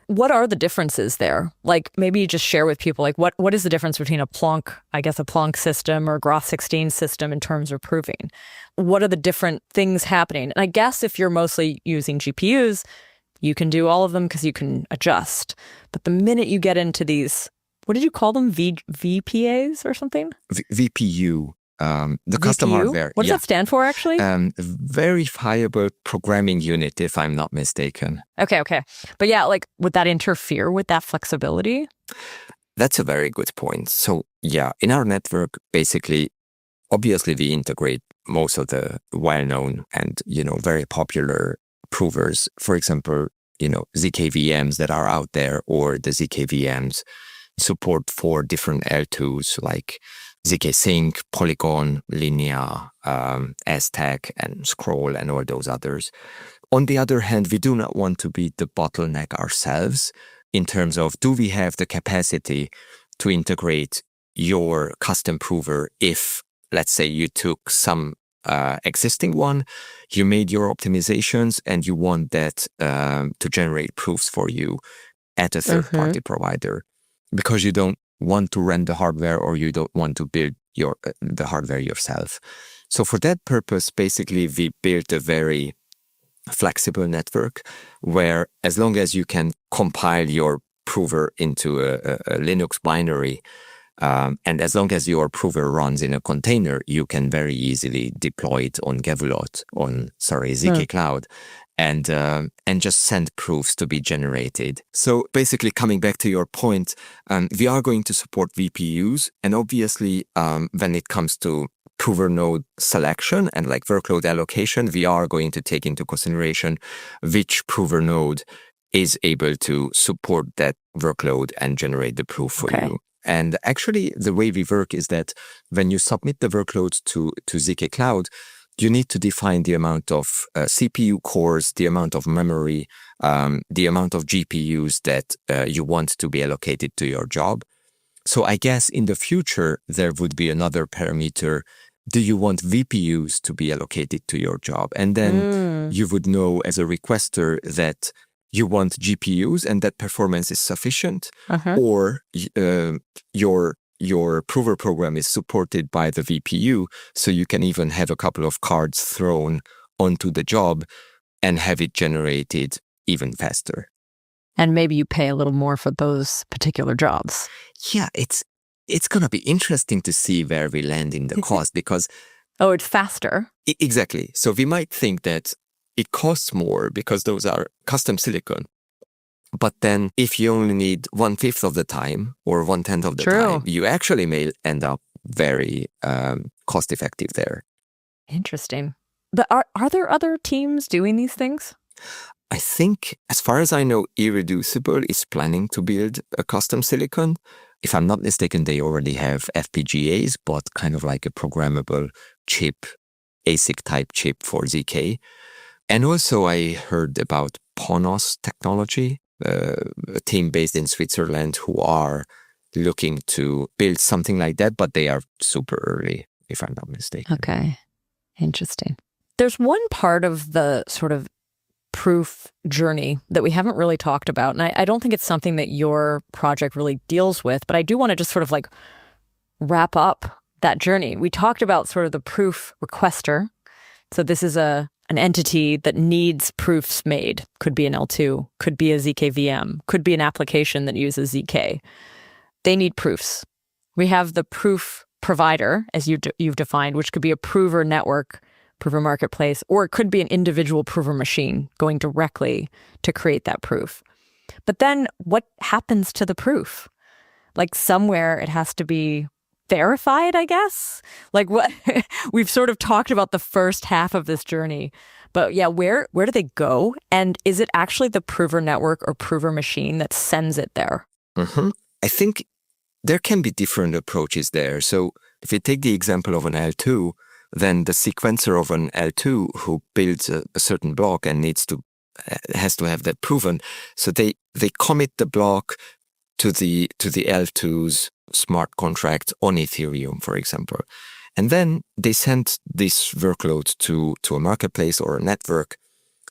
what are the differences there? Like maybe you just share with people, like what is the difference between a Plonk system or Groth 16 system in terms of proving? What are the different things happening? And I guess if you're mostly using GPUs, you can do all of them because you can adjust. But the minute you get into these, what did you call them? VPAs or something? VPU. The VPU? custom hardware. What does that stand for, actually? Verifiable programming unit, if I'm not mistaken. Okay. But yeah, like, would that interfere with that flexibility? That's a very good point. So yeah, in our network, basically, obviously we integrate most of the well-known and, very popular provers. For example, ZKVMs that are out there, or the ZKVMs support for different L2s like ZK-Sync, Polygon, Linea, Aztec, and Scroll, and all those others. On the other hand, we do not want to be the bottleneck ourselves in terms of, do we have the capacity to integrate your custom prover if, let's say, you took some existing one, you made your optimizations, and you want that to generate proofs for you at a third-party provider, because you don't want to rent the hardware, or you don't want to build the hardware yourself. So for that purpose, basically, we built a very flexible network where, as long as you can compile your prover into a Linux binary, and as long as your prover runs in a container, you can very easily deploy it on ZkCloud, and just send proofs to be generated. So basically, coming back to your point, we are going to support VPUs, and obviously, when it comes to prover node selection and like workload allocation, we are going to take into consideration which prover node is able to support that workload and generate the proof for you. And actually, the way we work is that when you submit the workloads to ZkCloud, you need to define the amount of CPU cores, the amount of memory, the amount of GPUs that you want to be allocated to your job. So I guess in the future, there would be another parameter. Do you want VPUs to be allocated to your job? And then you would know as a requester that you want GPUs and that performance is sufficient, or your prover program is supported by the VPU, so you can even have a couple of cards thrown onto the job and have it generated even faster. And maybe you pay a little more for those particular jobs. Yeah, it's going to be interesting to see where we land in the cost, because... Oh, it's faster. Exactly. So we might think that it costs more because those are custom silicon. But then if you only need 1/5 of the time or 1/10 of the time, you actually may end up very cost effective there. Interesting. But are there other teams doing these things? I think, as far as I know, Irreducible is planning to build a custom silicon. If I'm not mistaken, they already have FPGAs, but kind of like a programmable chip, ASIC type chip for ZK. And also I heard about Ponos Technology, a team based in Switzerland who are looking to build something like that, but they are super early, if I'm not mistaken. Okay, interesting. There's one part of the sort of proof journey that we haven't really talked about, and I don't think it's something that your project really deals with, but I do want to just sort of like wrap up that journey. We talked about sort of the proof requester. So this is an entity that needs proofs made. Could be an L2, could be a ZK VM, could be an application that uses ZK. They need proofs. We have the proof provider, as you've defined, which could be a prover network, prover marketplace, or it could be an individual prover machine going directly to create that proof. But then what happens to the proof? Like somewhere it has to be verified, I guess? Like what we've sort of talked about the first half of this journey. But yeah, where do they go? And is it actually the prover network or prover machine that sends it there? Mm-hmm. I think there can be different approaches there. So if you take the example of an L2, then the sequencer of an L2 who builds a certain block and has to have that proven. So they commit the block to the L2's smart contract on Ethereum, for example. And then they send this workload to a marketplace or a network.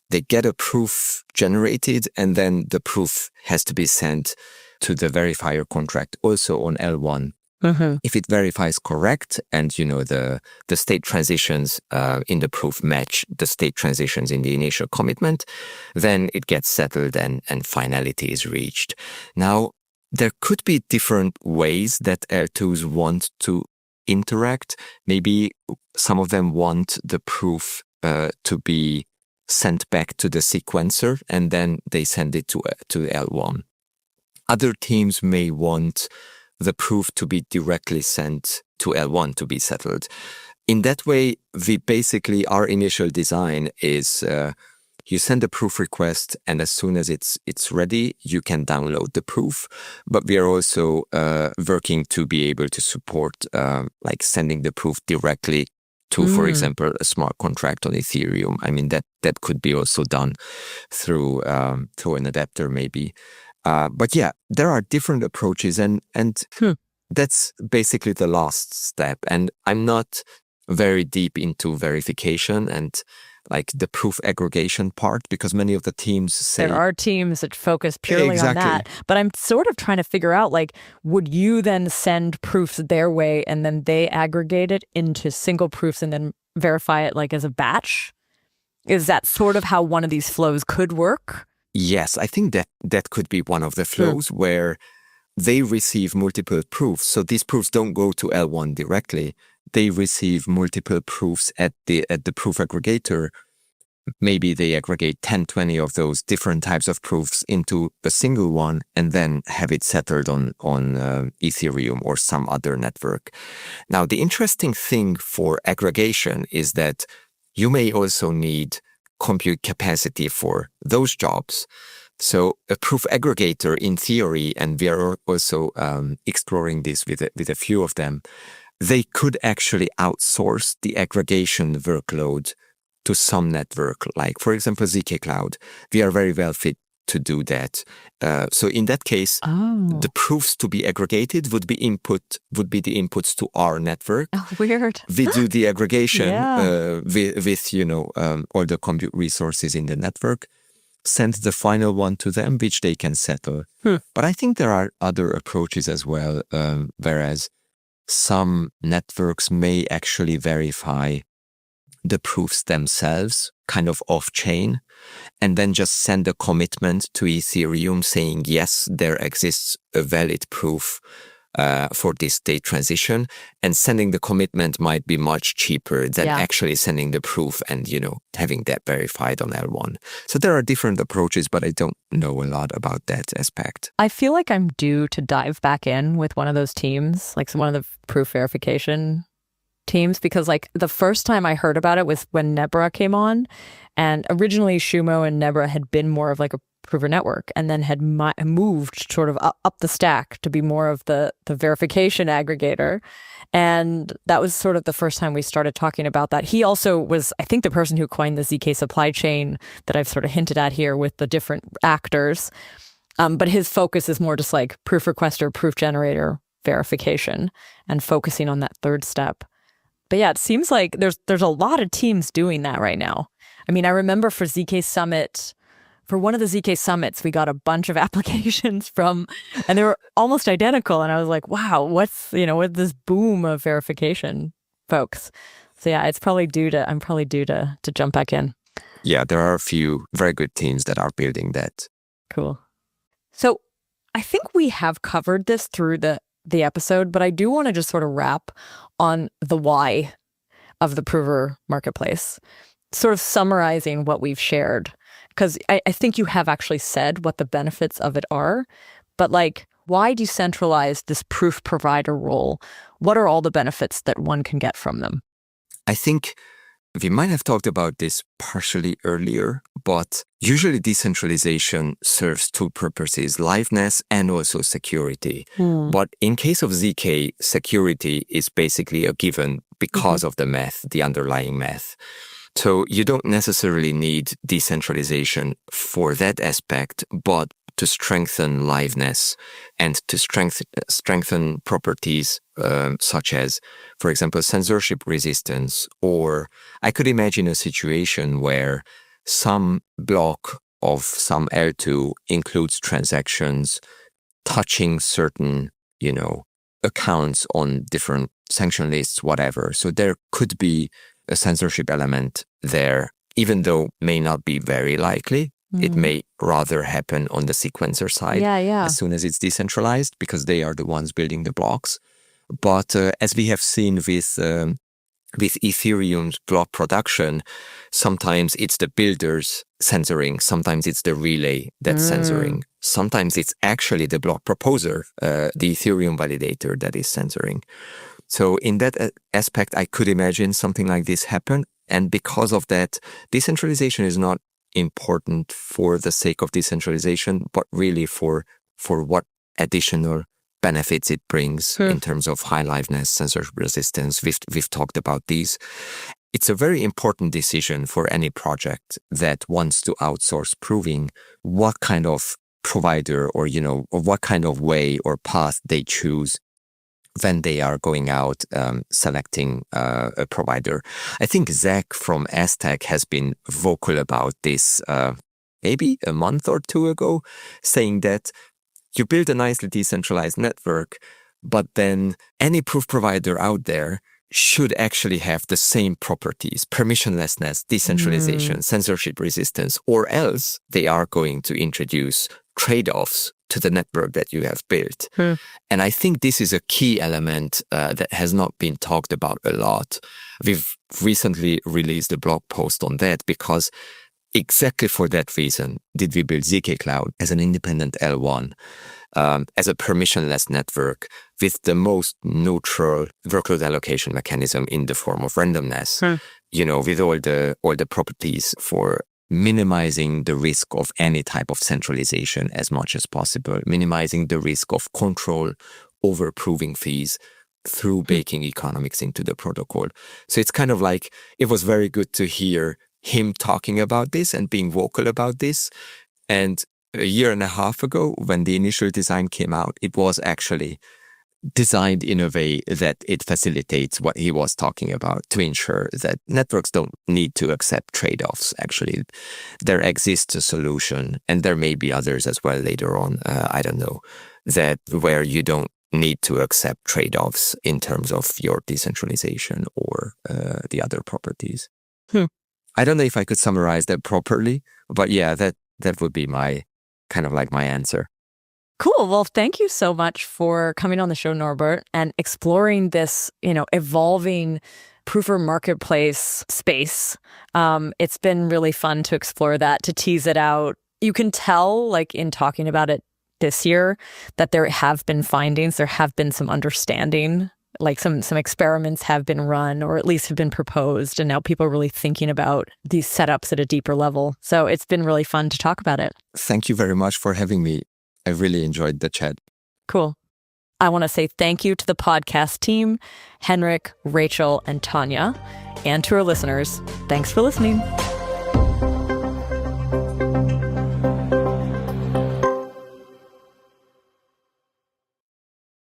They get a proof generated, and then the proof has to be sent to the verifier contract also on L1. Mm-hmm. If it verifies correct and, the state transitions in the proof match the state transitions in the initial commitment, then it gets settled and finality is reached. Now, there could be different ways that L2s want to interact. Maybe some of them want the proof to be sent back to the sequencer, and then they send it to L1. Other teams may want the proof to be directly sent to L1 to be settled. In that way, our initial design is you send a proof request, and as soon as it's ready, you can download the proof. But we are also working to be able to support like sending the proof directly to, for example, a smart contract on Ethereum. I mean, that could be also done through an adapter maybe. But yeah, there are different approaches, and that's basically the last step. And I'm not very deep into verification and like the proof aggregation part, because many of the teams say... There are teams that focus purely on that. But I'm sort of trying to figure out, like, would you then send proofs their way and then they aggregate it into single proofs and then verify it like as a batch? Is that sort of how one of these flows could work? Yes, I think that could be one of the flows where they receive multiple proofs. So these proofs don't go to L1 directly. They receive multiple proofs at the proof aggregator. Maybe they aggregate 10, 20 of those different types of proofs into a single one and then have it settled on Ethereum or some other network. Now, the interesting thing for aggregation is that you may also need compute capacity for those jobs. So a proof aggregator, in theory, and we are also exploring this with a few of them, they could actually outsource the aggregation workload to some network, like, for example, ZkCloud. We are very well fit to do that. So in that case, the proofs to be aggregated would be the inputs to our network. Oh, weird. We do the aggregation with all the compute resources in the network, send the final one to them, which they can settle. But I think there are other approaches as well, whereas some networks may actually verify the proofs themselves, kind of off-chain, and then just send a commitment to Ethereum saying, yes, there exists a valid proof for this state transition, and sending the commitment might be much cheaper than actually sending the proof and, having that verified on L1. So there are different approaches, but I don't know a lot about that aspect. I feel like I'm due to dive back in with one of those teams, like one of the proof verification teams, because like the first time I heard about it was when Nebra came on, and originally Shumo and Nebra had been more of like a prover network, and then had moved sort of up the stack to be more of the verification aggregator. And that was sort of the first time we started talking about that. He also was, I think, the person who coined the ZK supply chain that I've sort of hinted at here with the different actors. But his focus is more just like proof requester, proof generator verification, and focusing on that third step. But yeah, it seems like there's a lot of teams doing that right now. I mean, I remember for ZK Summit, for one of the ZK Summits, we got a bunch of applications from, and they were almost identical. And I was like, wow, what's, with this boom of verification folks. So yeah, I'm probably due to jump back in. Yeah, there are a few very good teams that are building that. Cool. So I think we have covered this through the episode, but I do want to just sort of wrap on the why of the prover marketplace, sort of summarizing what we've shared. Because I think you have actually said what the benefits of it are, but like, why decentralize this proof provider role? What are all the benefits that one can get from them? I think we might have talked about this partially earlier, but usually decentralization serves two purposes, liveness and also security. But in case of ZK, security is basically a given because of the math, the underlying math. So you don't necessarily need decentralization for that aspect, but to strengthen liveness and to strengthen properties such as, for example, censorship resistance. Or I could imagine a situation where some block of some L2 includes transactions touching certain, accounts on different sanction lists, whatever. So there could be a censorship element there, even though may not be very likely. It may rather happen on the sequencer side as soon as it's decentralized, because they are the ones building the blocks. But as we have seen with Ethereum's block production, sometimes it's the builders censoring, sometimes it's the relay that's censoring, sometimes it's actually the block proposer, the Ethereum validator, that is censoring. So in that aspect, I could imagine something like this happen. And because of that, decentralization is not important for the sake of decentralization, but really for what additional benefits it brings in terms of high liveness, censorship resistance. We've talked about these. It's a very important decision for any project that wants to outsource proving what kind of provider or what kind of way or path they choose when they are going out selecting a provider. I think Zach from Aztec has been vocal about this maybe a month or two ago, saying that you build a nicely decentralized network, but then any proof provider out there should actually have the same properties: permissionlessness, decentralization, censorship resistance, or else they are going to introduce trade-offs to the network that you have built. And I think this is a key element that has not been talked about a lot. We've recently released a blog post on that because exactly for that reason did we build ZkCloud as an independent L1, as a permissionless network with the most neutral workload allocation mechanism in the form of randomness, with all the properties for minimizing the risk of any type of centralization as much as possible, minimizing the risk of control over proving fees through baking economics into the protocol. So it's kind of like, it was very good to hear him talking about this and being vocal about this. And a year and a half ago, when the initial design came out, it was actually designed in a way that it facilitates what he was talking about, to ensure that networks don't need to accept trade-offs. Actually, there exists a solution, and there may be others as well later on, I don't know, that where you don't need to accept trade-offs in terms of your decentralization or the other properties. I don't know if I could summarize that properly, but yeah, that would be my kind of like my answer. Cool. Well, thank you so much for coming on the show, Norbert, and exploring this, evolving proofer marketplace space. It's been really fun to explore that, to tease it out. You can tell, like in talking about it this year, that there have been findings, there have been some understanding like some experiments have been run, or at least have been proposed, and now people are really thinking about these setups at a deeper level. So it's been really fun to talk about it. Thank you very much for having me. I really enjoyed the chat. Cool. I want to say thank you to the podcast team, Henrik, Rachel, and Tanya, and to our listeners. Thanks for listening.